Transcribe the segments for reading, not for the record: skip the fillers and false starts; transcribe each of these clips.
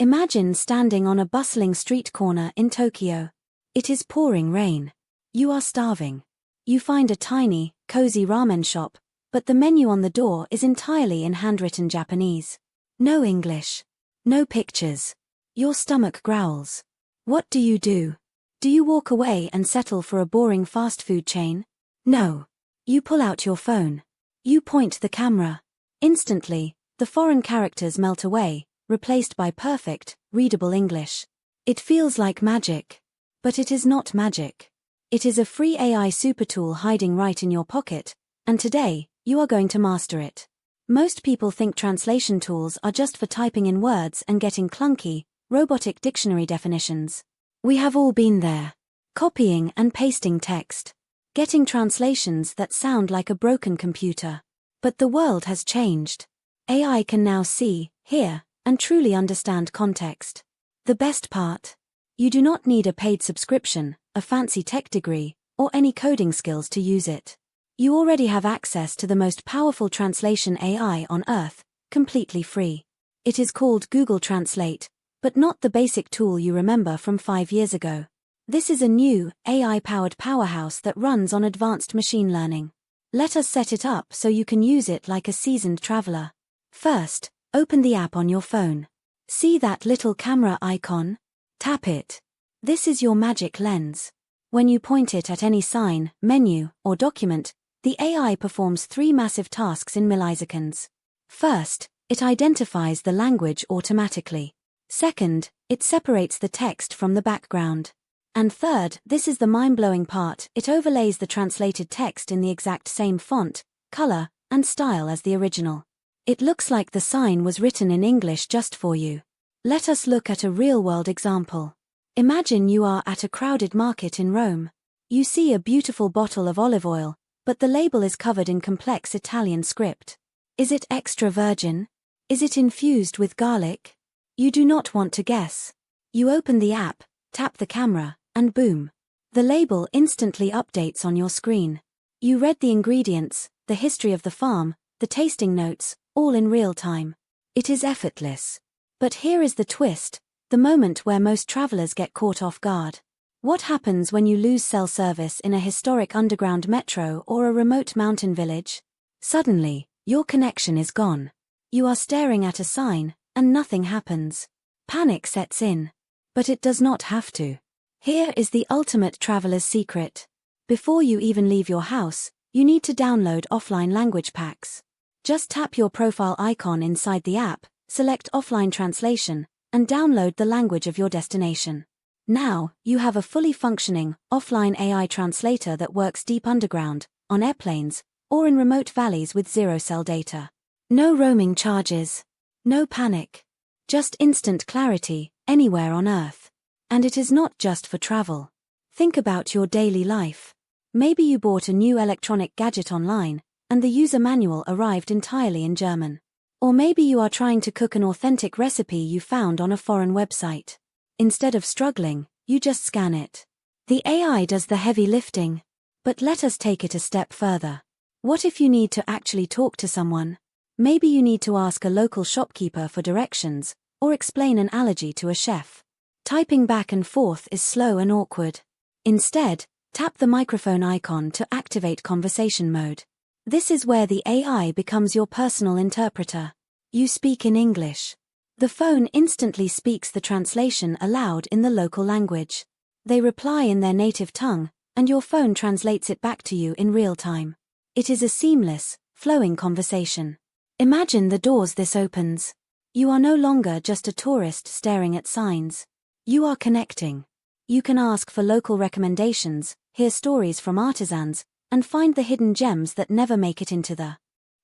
Imagine standing on a bustling street corner in Tokyo. It is pouring rain. You are starving. You find a tiny, cozy ramen shop, but the menu on the door is entirely in handwritten Japanese. No English. No pictures. Your stomach growls. What do you do? Do you walk away and settle for a boring fast food chain? No. You pull out your phone. You point the camera. Instantly, the foreign characters melt away, replaced by perfect, readable English. It feels like magic. But it is not magic. It is a free AI super tool hiding right in your pocket, and today, you are going to master it. Most people think translation tools are just for typing in words and getting clunky, robotic dictionary definitions. We have all been there. Copying and pasting text. Getting translations that sound like a broken computer. But the world has changed. AI can now see, hear, and truly understand context. The best part? You do not need a paid subscription, a fancy tech degree, or any coding skills to use it. You already have access to the most powerful translation AI on Earth, completely free. It is called Google Translate, but not the basic tool you remember from 5 years ago. This is a new, AI-powered powerhouse that runs on advanced machine learning. Let us set it up so you can use it like a seasoned traveler. First, open the app on your phone. See that little camera icon? Tap it. This is your magic lens. When you point it at any sign, menu, or document, the AI performs 3 massive tasks in milliseconds. First, it identifies the language automatically. Second, it separates the text from the background. And third, this is the mind-blowing part, it overlays the translated text in the exact same font, color, and style as the original. It looks like the sign was written in English just for you. Let us look at a real-world example. Imagine you are at a crowded market in Rome. You see a beautiful bottle of olive oil, but the label is covered in complex Italian script. Is it extra virgin? Is it infused with garlic? You do not want to guess. You open the app, tap the camera, and boom. The label instantly updates on your screen. You read the ingredients, the history of the farm, the tasting notes, all in real time. It is effortless. But here is the twist, the moment where most travelers get caught off guard. What happens when you lose cell service in a historic underground metro or a remote mountain village? Suddenly, your connection is gone. You are staring at a sign, and nothing happens. Panic sets in. But it does not have to. Here is the ultimate traveler's secret. Before you even leave your house, you need to download offline language packs. Just tap your profile icon inside the app, select offline translation, and download the language of your destination. Now, you have a fully functioning, offline AI translator that works deep underground, on airplanes, or in remote valleys with zero cell data. No roaming charges. No panic. Just instant clarity, anywhere on Earth. And it is not just for travel. Think about your daily life. Maybe you bought a new electronic gadget online, and the user manual arrived entirely in German. Or maybe you are trying to cook an authentic recipe you found on a foreign website. Instead of struggling, you just scan it. The AI does the heavy lifting. But let us take it a step further. What if you need to actually talk to someone? Maybe you need to ask a local shopkeeper for directions, or explain an allergy to a chef. Typing back and forth is slow and awkward. Instead, tap the microphone icon to activate conversation mode. This is where the AI becomes your personal interpreter. You speak in English. The phone instantly speaks the translation aloud in the local language. They reply in their native tongue, and your phone translates it back to you in real time. It is a seamless, flowing conversation. Imagine the doors this opens. You are no longer just a tourist staring at signs. You are connecting. You can ask for local recommendations, hear stories from artisans, and find the hidden gems that never make it into the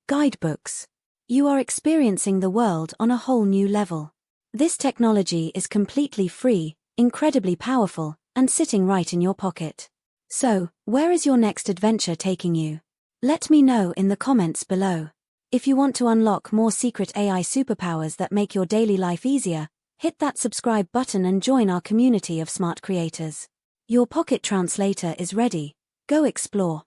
guidebooks. You are experiencing the world on a whole new level. This technology is completely free, incredibly powerful, and sitting right in your pocket. So, where is your next adventure taking you? Let me know in the comments below. If you want to unlock more secret AI superpowers that make your daily life easier, hit that subscribe button and join our community of smart creators. Your pocket translator is ready. Go explore.